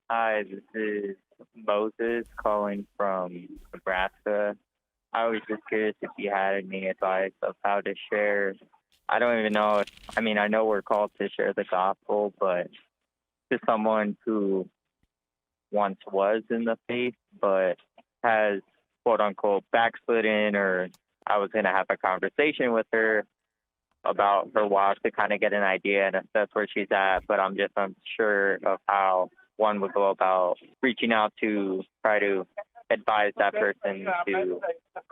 Hi, this is Moses calling from Nebraska. I was just curious if you had any advice of how to share. I don't even know if, I mean, I know we're called to share the gospel, but to someone who once was in the faith, but has quote unquote backslidden, or I was going to have a conversation with her about her walk to kind of get an idea and assess where she's at, but I'm just unsure of how one would go about reaching out to try to advise that person to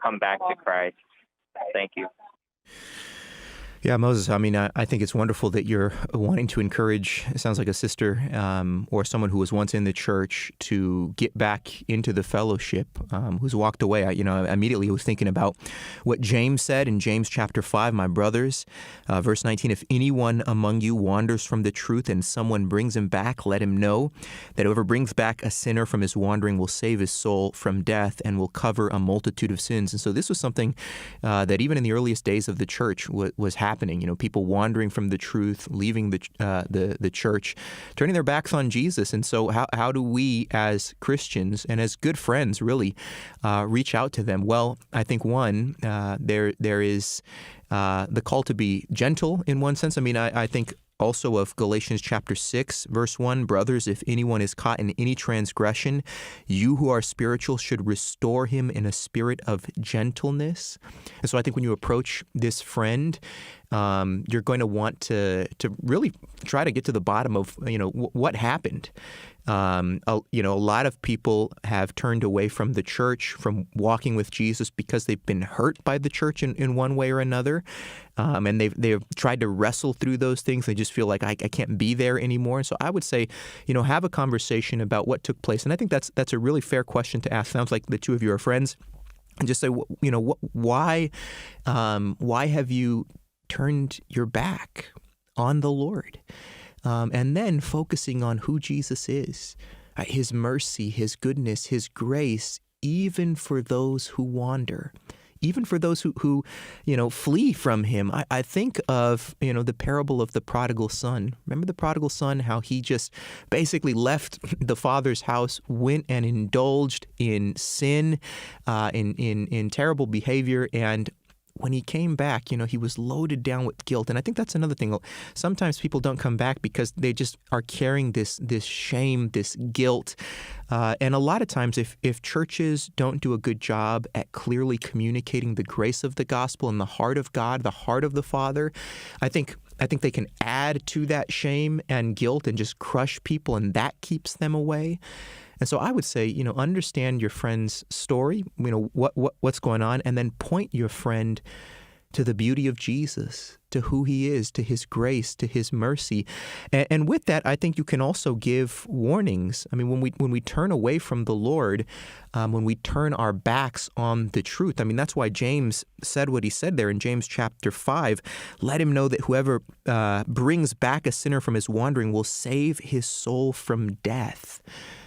come back to Christ. Thank you. Yeah, Moses, I mean, I think it's wonderful that you're wanting to encourage, it sounds like a sister or someone who was once in the church to get back into the fellowship, who's walked away. I immediately was thinking about what James said in James chapter 5, my brothers, verse 19, if anyone among you wanders from the truth and someone brings him back, let him know that whoever brings back a sinner from his wandering will save his soul from death and will cover a multitude of sins. And so this was something that even in the earliest days of the church was happening. People wandering from the truth, leaving the church, turning their backs on Jesus. And so how do we as Christians and as good friends really reach out to them? Well, I think one, there is the call to be gentle in one sense. I mean, I think also of Galatians chapter 6, verse 1, brothers, if anyone is caught in any transgression, you who are spiritual should restore him in a spirit of gentleness. And so I think when you approach this friend, you're going to want to really try to get to the bottom of, what happened. A lot of people have turned away from the church, from walking with Jesus because they've been hurt by the church in one way or another. And they've tried to wrestle through those things. They just feel like I can't be there anymore. So I would say, have a conversation about what took place. And I think that's a really fair question to ask. Sounds like the two of you are friends. And just say, why have you turned your back on the Lord? And then focusing on who Jesus is, his mercy, his goodness, his grace, even for those who wander, even for those who flee from him. I think of, the parable of the prodigal son. Remember the prodigal son, how he just basically left the father's house, went and indulged in sin, in terrible behavior, and when he came back, he was loaded down with guilt. And I think that's another thing. Sometimes people don't come back because they just are carrying this shame, this guilt. And a lot of times if churches don't do a good job at clearly communicating the grace of the gospel and the heart of God, the heart of the Father, I think they can add to that shame and guilt and just crush people, and that keeps them away. And so I would say, understand your friend's story, what's going on, and then point your friend to the beauty of Jesus, to who he is, to his grace, to his mercy. And with that, I think you can also give warnings. I mean, when we turn away from the Lord, when we turn our backs on the truth, I mean, that's why James said what he said there in James chapter 5. Let him know that whoever brings back a sinner from his wandering will save his soul from death.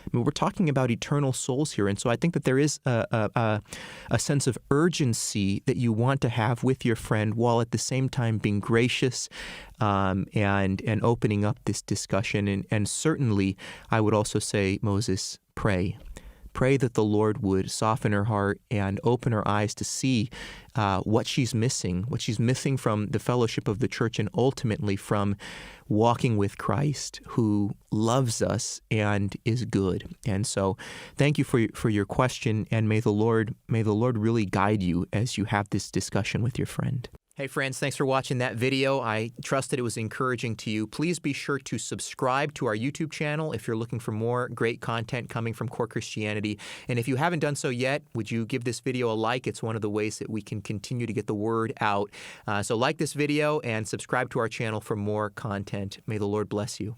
I mean, we're talking about eternal souls here, and so I think that there is a sense of urgency that you want to have with your friend, while at the same time being gracious and opening up this discussion. And certainly, I would also say, Moses, pray. Pray that the Lord would soften her heart and open her eyes to see what she's missing from the fellowship of the church, and ultimately from walking with Christ, who loves us and is good. And so thank you for your question, and may the Lord really guide you as you have this discussion with your friend. Hey friends, thanks for watching that video. I trust that it was encouraging to you. Please be sure to subscribe to our YouTube channel if you're looking for more great content coming from Core Christianity. And if you haven't done so yet, would you give this video a like? It's one of the ways that we can continue to get the word out. So like this video and subscribe to our channel for more content. May the Lord bless you.